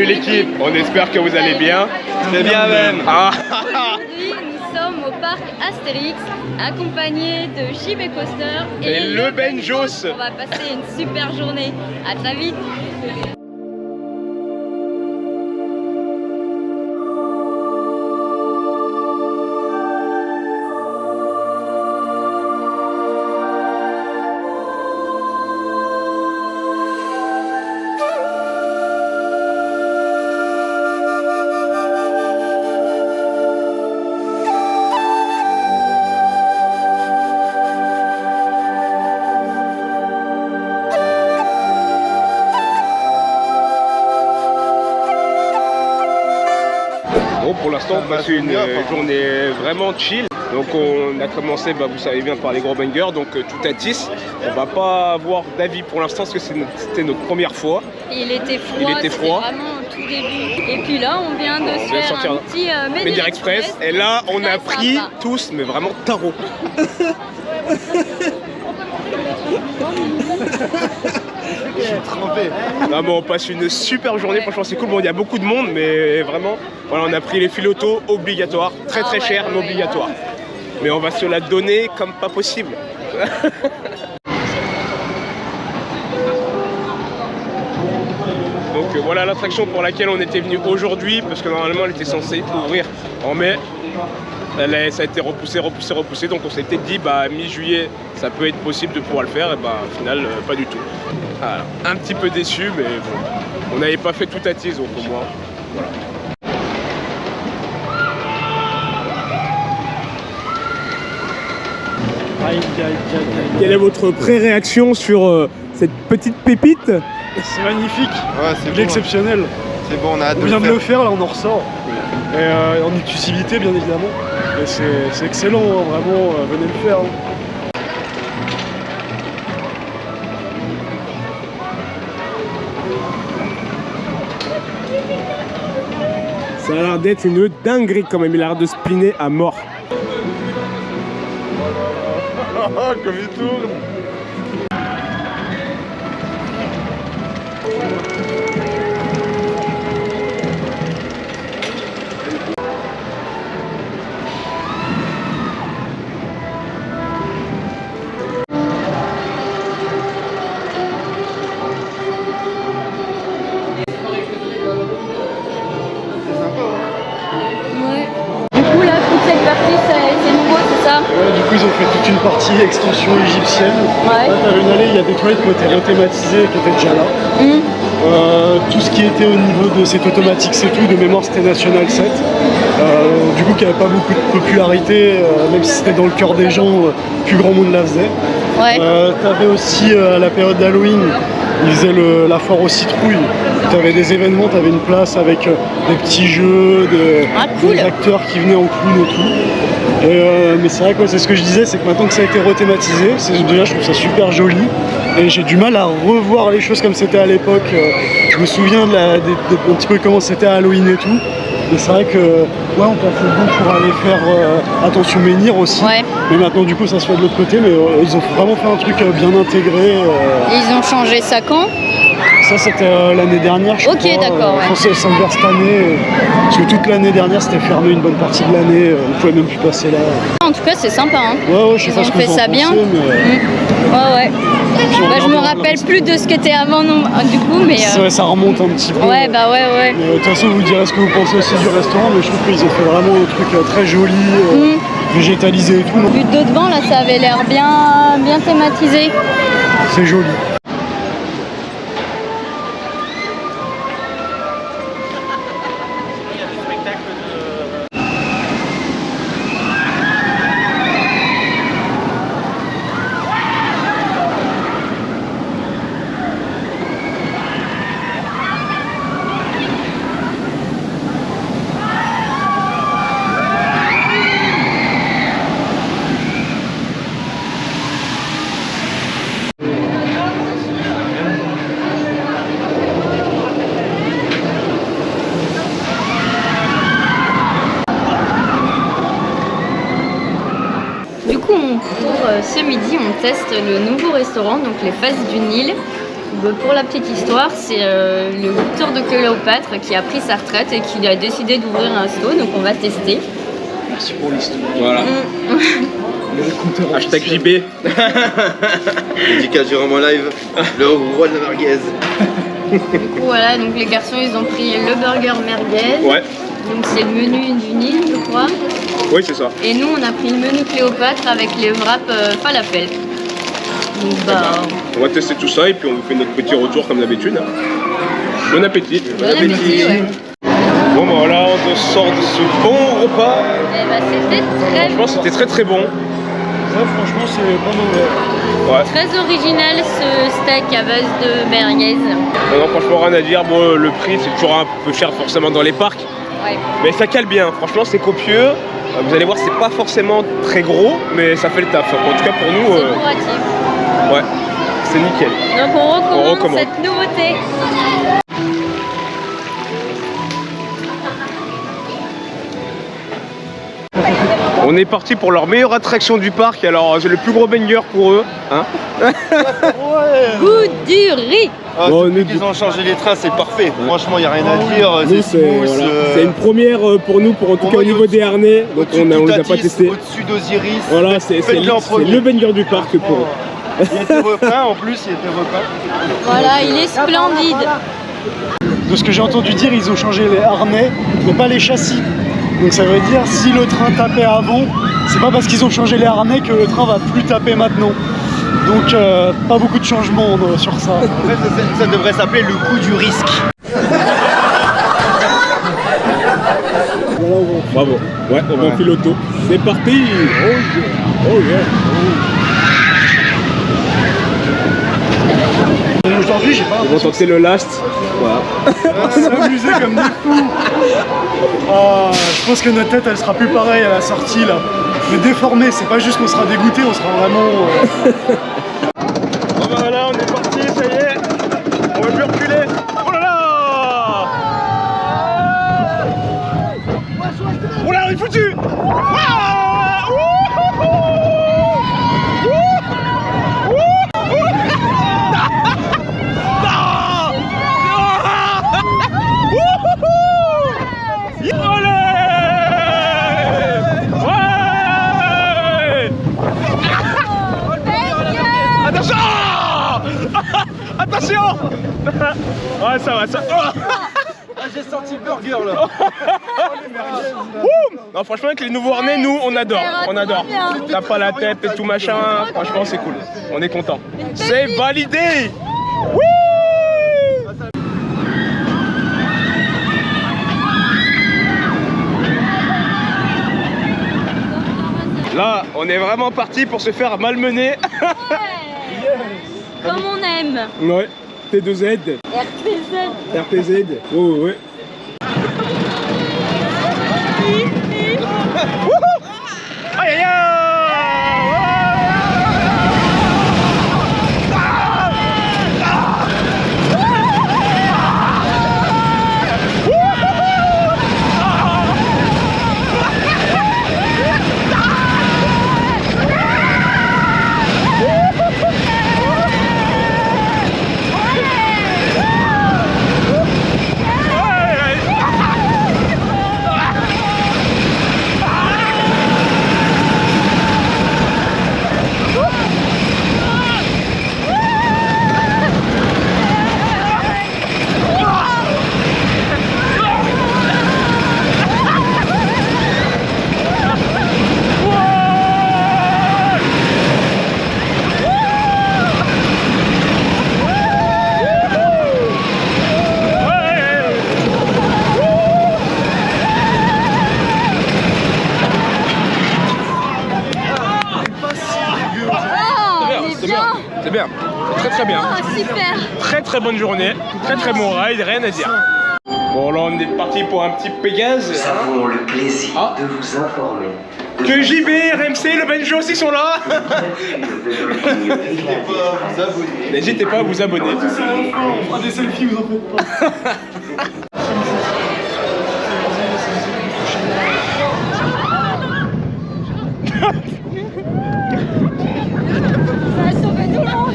Salut l'équipe, on espère que vous allez bien. Très bien même. Aujourd'hui, nous sommes au parc Astérix, accompagnés de JB Coaster et le Benjos. On va passer une super journée. À très vite. Bon, pour l'instant, on passe une journée vraiment chill. Donc on a commencé, vous savez bien, par les gros bangers, donc tout à 10. On va pas avoir d'avis pour l'instant parce que c'était notre première fois. Il était froid. Vraiment au tout début. Et puis là, on vient de se faire un petit Médire Express. Et là, on a pris tous, mais vraiment tarot. Je suis trempé. Non, bon, on passe une super journée, franchement c'est cool. Bon, il y a beaucoup de monde, mais vraiment, voilà, on a pris les filotos obligatoires, très cher, mais obligatoires. Mais on va se la donner comme pas possible. Donc voilà l'attraction pour laquelle on était venu aujourd'hui, parce que normalement elle était censée ouvrir en mai. Ça a été repoussé, donc on s'était dit mi-juillet ça peut être possible de pouvoir le faire, et au final pas du tout. Voilà. Un petit peu déçu, mais bon, on n'avait pas fait tout à Tise, donc au moins, voilà. Quelle est votre pré-réaction sur cette petite pépite? C'est magnifique, ouais, c'est exceptionnel. C'est bon, on a hâte on vient de le faire, là on en ressort. Et en exclusivité bien évidemment. Et c'est excellent, hein, vraiment, venez le faire. Hein. Ça a l'air d'être une dinguerie quand même, il a l'air de spinner à mort. Comme il tourne. Du coup ils ont fait toute une partie extension égyptienne. Ouais. Là t'avais une allée, il y a des toilettes qui ont été rethématisées qui étaient déjà là. Tout ce qui était au niveau de cette automatique c'est tout, de mémoire c'était National 7. Du coup qui n'avait pas beaucoup de popularité, même si c'était dans le cœur des gens, plus grand monde la faisait. Ouais. T'avais aussi à la période d'Halloween, ils faisaient la foire aux citrouilles. T'avais des événements, t'avais une place avec des petits jeux, cool. des acteurs qui venaient en clown et tout. Mais c'est vrai que c'est ce que je disais, c'est que maintenant que ça a été rethématisé, déjà je trouve ça super joli. Et j'ai du mal à revoir les choses comme c'était à l'époque. Je me souviens un petit peu comment c'était à Halloween et tout. Et c'est vrai que on passait bon pour aller faire Attention Menhir aussi. Ouais. Mais maintenant du coup ça se fait de l'autre côté, mais ils ont vraiment fait un truc bien intégré. Ils ont changé ça quand? Ça c'était l'année dernière, je crois. Ok, d'accord. Je pense que c'est vers cette année. Parce que toute l'année dernière c'était fermé une bonne partie de l'année. On pouvait même plus passer là. En tout cas c'est sympa. Hein. Ouais, je sais pas ce que ils ont fait ça bien. Ouais. Je me rappelle plus de ce qu'était avant du coup, mais. Ça remonte un petit peu. Ouais. Mais de toute façon vous direz ce que vous pensez aussi du restaurant, mais je trouve qu'ils ont fait vraiment un truc très joli, végétalisé et tout. Vu de devant là ça avait l'air bien thématisé. C'est joli. Ce midi, on teste le nouveau restaurant, donc les Faces du Nil. Pour la petite histoire, c'est le goûteur de Cléopâtre qui a pris sa retraite et qui a décidé d'ouvrir un resto, donc on va tester. Merci pour l'histoire. Voilà. Hashtag JB. Dédicace Jérôme en live, le roi de la merguez. Du coup, voilà, donc les garçons ils ont pris le burger merguez. Ouais. Donc c'est le menu du Nil, je crois. Oui, c'est ça. Et nous, on a pris le menu Cléopâtre avec les wraps falafel. Donc On va tester tout ça et puis on vous fait notre petit retour comme d'habitude. Bon appétit. bon appétit, ouais. Bon bah voilà, on sort de ce bon repas. Eh bah, c'était très Franchement, c'était très très bon. Ouais, franchement, c'est pas mauvais. Ouais. Très original ce steak à base de merguez. Non, franchement, rien à dire. Bon, le prix, c'est toujours un peu cher forcément dans les parcs. Ouais. Mais ça cale bien. Franchement, c'est copieux. Vous allez voir, c'est pas forcément très gros, mais ça fait le taf. En tout cas, pour nous, C'est bourratif. ouais, c'est nickel. Donc on recommande recommande. cette nouveauté. On est parti pour leur meilleure attraction du parc. Alors, c'est le plus gros banger pour eux. Hein. Goût du riz. Ah, Bon, depuis nous, qu'ils ont changé les trains, c'est parfait. Franchement, il n'y a rien à dire. Nous, C'est c'est smooth. voilà. C'est une première pour nous, pour en tout Pour cas au moi, niveau des harnais. Donc Au-dessus on de les a pas Tatis, testés. Au-dessus d'Osiris. Voilà, c'est Faites-le en premier. le banger du parc pour eux. Il y a des repas en plus, il y a des repas. Voilà, il est splendide. De ce que j'ai entendu dire, ils ont changé les harnais, mais pas les châssis. Donc ça veut dire, si le train tapait avant, c'est pas parce qu'ils ont changé les harnais que le train va plus taper maintenant. Donc pas beaucoup de changements sur ça. En fait, ça devrait s'appeler le coup du risque. Bravo. Ouais, on va en piloto. C'est parti. Oh yeah. Aujourd'hui, j'ai pas On va tenter le last. Voilà. s'amuser comme des fous. Ah, je pense que notre tête, elle sera plus pareille à la sortie là. Mais déformée, c'est pas juste qu'on sera dégoûté, on sera vraiment. Bon bah voilà, on est parti, ça y est. On va plus reculer. Oh là là. Oh là, on est foutu. Attention. Attention. Ouais, ça va, ça. J'ai senti le burger là. Non, franchement, avec les nouveaux harnais, nous, on adore. On adore. T'as pas la tête et tout machin. Franchement, c'est cool. On est content. C'est validé. Là, on est vraiment parti pour se faire malmener. Comme on aime. Ouais, T2Z, RPZ. RPZ. Oh, ouais. Aïe aïe aïe. C'est bien, c'est très bien. Oh, super. Très bonne journée, très bon ride, rien à dire. Bon là on est parti pour un petit Pégase. Nous avons le plaisir de vous informer Que JB, RMC, le Benjo aussi sont là. N'hésitez pas à vous abonner. On fera des selfies, vous en faites pas. Ça a sauvé tout le monde.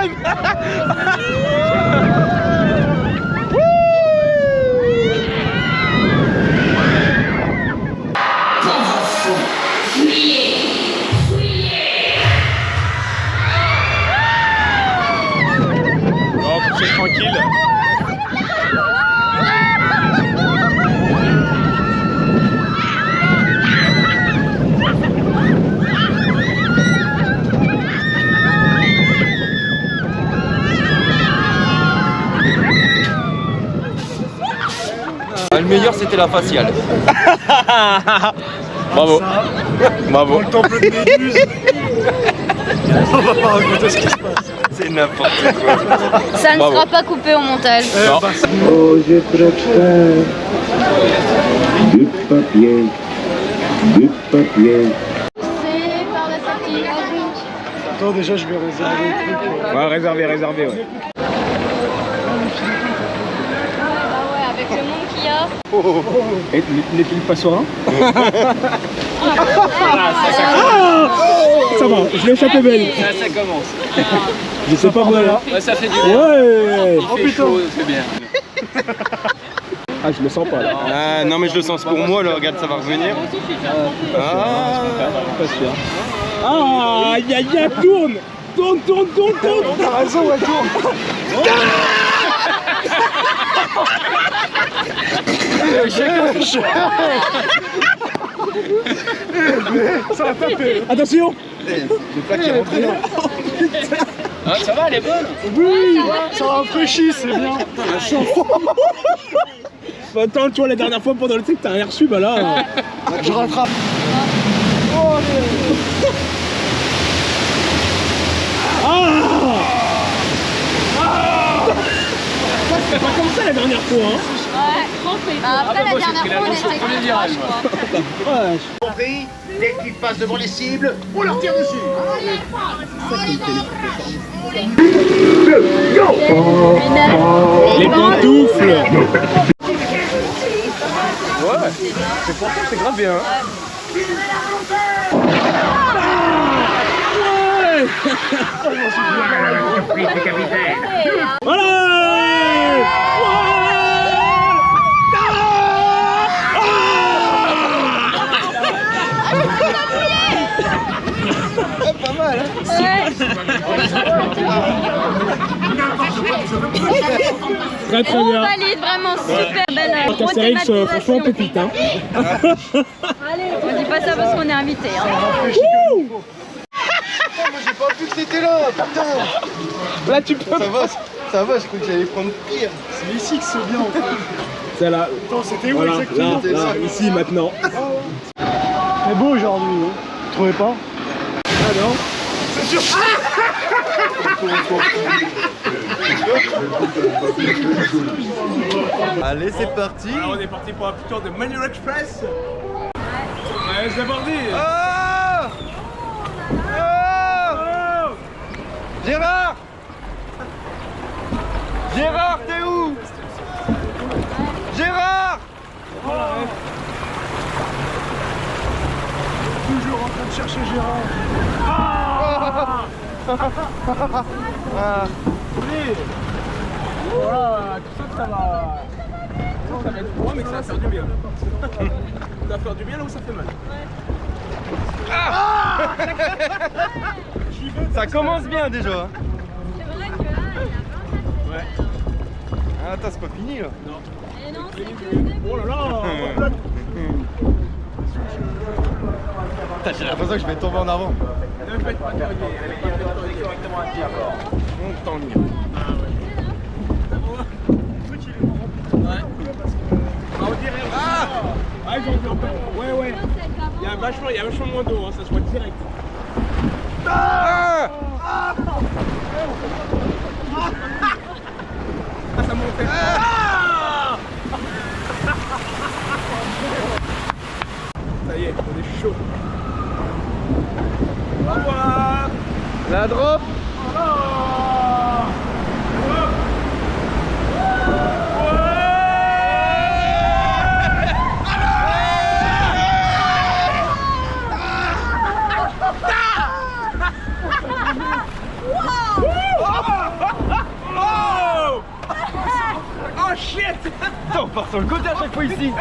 time. Bon, c'est tranquille. Le meilleur c'était la faciale. Bravo. Bravo. Dans le temple de Méduse. On va pas raconter ce qui se passe. C'est n'importe quoi. Ça ne Bravo. sera pas coupé au montage. Non. Oh, j'ai trop faim. Du papier. Du papier. C'est par la sortie. Attends, déjà, je vais réserver le truc. Ouais, réservé, réservé, ouais. Ouais, avec le monde qu'il y a. Et n'est-il pas serein? Ça va, je l'ai échappé belle. Ça commence. Je sais pas moi là. Ouais, ça fait du bien. Ouais. Il fait chaud, c'est bien. Ah, je le sens pas là. Ah non mais je le sens pour moi là, regarde ça va revenir. Ah, aïe aïe aïe, tourne. Tourne, tourne, tourne, tourne. T'as raison, ouais, tourne. Ça va taper. Attention. Ah, ça va, elle est bonne. Oui, ça rafraîchit, c'est bien. Attends, toi la dernière fois pendant le truc t'as rien reçu, bah là. Je rattrape. C'est pas comme ça la dernière fois, hein. Après la dernière fois, on était virale, je crois. Compris, dès qu'ils passent devant les cibles, on leur tire dessus. Les pantoufles. Ouais, c'est pour ça que c'est grave bien. Très très On bien. valide vraiment super belle Castérix, franchement, pépite, hein. Allez, on dit pas ça parce qu'on est invité. Hein. Moi j'ai pas vu que c'était là, putain. Là, tu peux. Ça va, je crois que j'allais prendre pire. C'est ici que c'est bien, en fait. C'est là. Attends, c'était où Voilà, exactement? là, ici, maintenant. C'est beau aujourd'hui, hein. Vous trouvez pas? Ah non. Allez c'est parti. Alors, on est parti pour un petit tour de Manuel Express. Ouais, c'est parti. Oh oh Gérard Gérard, t'es où? Gérard! Toujours en train de chercher Gérard. Voilà, tout ça, ça va. Ça va être froid, mais que ça va faire du bien. Ça va faire du bien là où ça fait mal. Ça commence bien déjà. Hein. C'est vrai que là, il a Ouais. Ah, attends, c'est pas fini là. Et non, c'est que le début. Oh là là. J'ai l'impression que je vais tomber en avant. Ne faites pas carrière. Montagne. On dirait. Ah, ils ont vu un peu. Ouais, ouais. Il y a vachement moins d'eau, hein, ça se voit direct. Ah Ça monte. Ah ça y est, on est chaud. Au revoir. La drop. on part sur le côté à chaque fois ici.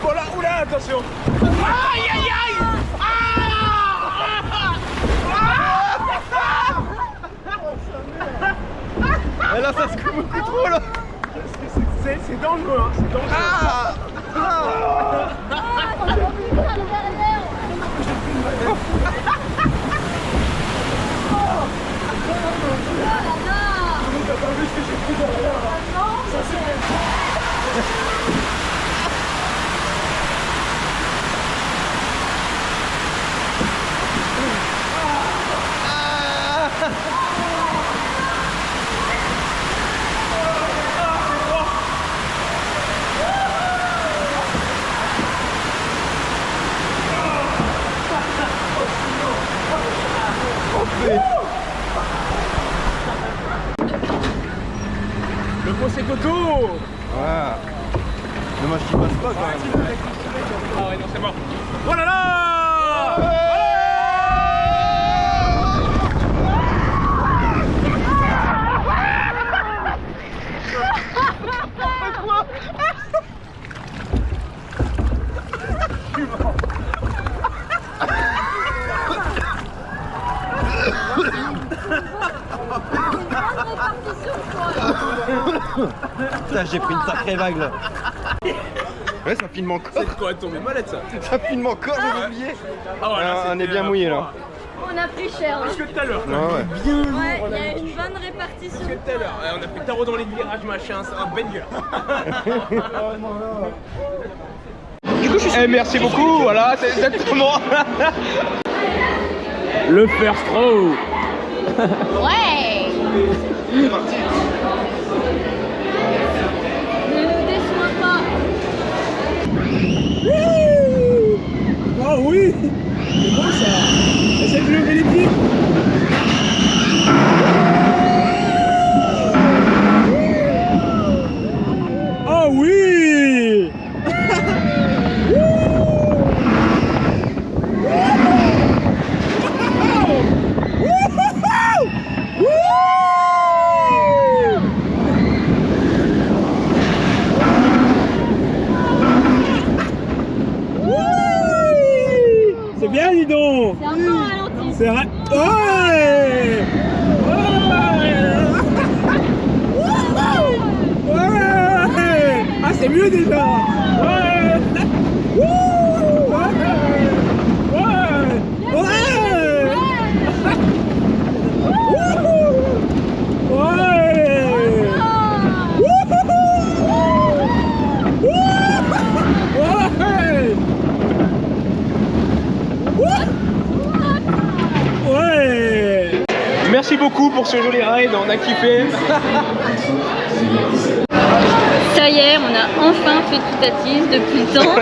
Oula, oula, attention. Aïe aïe aïe. Et là ça se coupe beaucoup trop là. C'est dangereux, hein, c'est dangereux. Le beau c'est Toto. Ouais. Dommage qu'il passe pas quand même. Ah ouais, non, c'est mort. Oh là là. Putain, j'ai pris une sacrée vague là. Ouais, ça filme encore. C'est quoi tomber malade ça? Ça filme encore, j'ai oublié. Ah voilà, On est bien mouillé là. On a pris cher. Plus que tout à l'heure. Ouais, ouais. Ouais, il y a une bonne répartition. Plus que tout à l'heure. Ouais, on a fait tarot dans les virages, machin, c'est un banger. Merci beaucoup, voilà, c'est exactement. Le first row. Ouais. C'est parti. Ne nous déçois pas. Oh oui. C'est bon ça. Essaye de lever les pieds. Oh oui. C'est bien, dis donc. C'est un peu ralenti. C'est vrai. Ouais. Ouais. Ah, c'est mieux déjà. Ouais. Ouais. Ouais. Ouais. Merci beaucoup pour ce joli ride, on a kiffé. Ça y est, on a enfin fait Toutatis depuis le temps.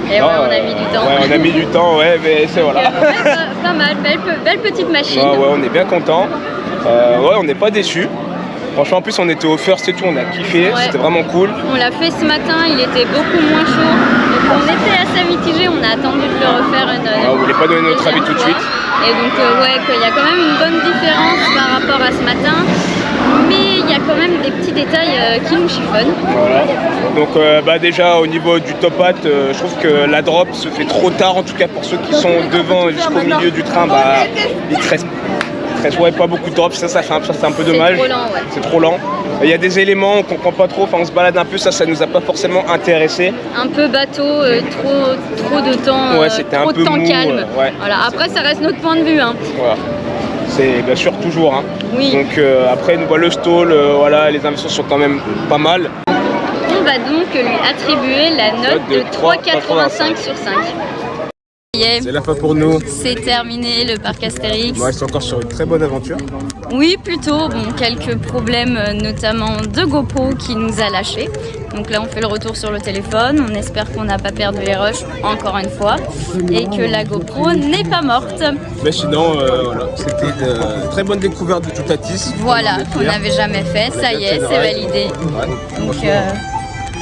Et ouais, on a mis du temps. Ouais, on a mis du temps, ouais, mais c'est voilà. Pas mal, belle petite machine. Ouais, ouais, on est bien content. Ouais, on n'est pas déçus. Franchement, en plus, on était au first et tout, on a kiffé, Ouais. c'était vraiment cool. On l'a fait ce matin, il était beaucoup moins chaud. Donc on était assez mitigé, on a attendu de le refaire une. On voulait pas donner notre avis tout de suite. Et donc ouais, qu'il y a quand même une bonne différence par rapport à ce matin. Mais il y a quand même des petits détails qui nous chiffonnent. Voilà. Donc bah déjà au niveau du top hat, je trouve que la drop se fait trop tard, en tout cas pour ceux qui sont devant jusqu'au milieu du train, bah il te reste ouais, pas beaucoup de drops, ça c'est un peu dommage. C'est trop lent, ouais. C'est trop lent. Il y a des éléments, on comprend pas trop, enfin on se balade un peu, ça nous a pas forcément intéressé. Un peu bateau, trop de temps, Ouais, c'était trop un peu de temps mou, calme. ouais. Voilà. Après ça reste notre point de vue. Hein. Voilà. C'est bien sûr toujours. Hein. Oui. Donc après nous voit le stall, voilà, les investissements sont quand même pas mal. On va donc lui attribuer la note de 3,85 sur 5. C'est la fin pour nous. C'est terminé le parc Astérix. Moi, je suis encore sur une très bonne aventure. Oui, plutôt. Bon, quelques problèmes, notamment de GoPro qui nous a lâchés. Donc là, on fait le retour sur le téléphone. On espère qu'on n'a pas perdu les rushs encore une fois et que la GoPro n'est pas morte. Mais sinon, voilà, c'était de très bonne découverte de Toutatis. Voilà, qu'on n'avait jamais fait. Ça y est, c'est validé. Ouais, Donc,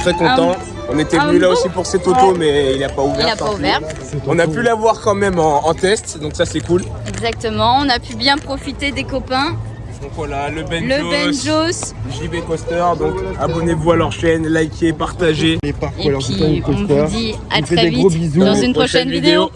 très content. On était venu là aussi pour cette auto, mais il n'a pas ouvert. il n'a pas ouvert. On a pu la voir quand même en test, donc ça c'est cool. Exactement. On a pu bien profiter des copains. Donc voilà, le Le Benjos. JB Coaster. Donc abonnez-vous à leur chaîne, likez, partagez. Et puis on vous dit à très vite dans une prochaine vidéo.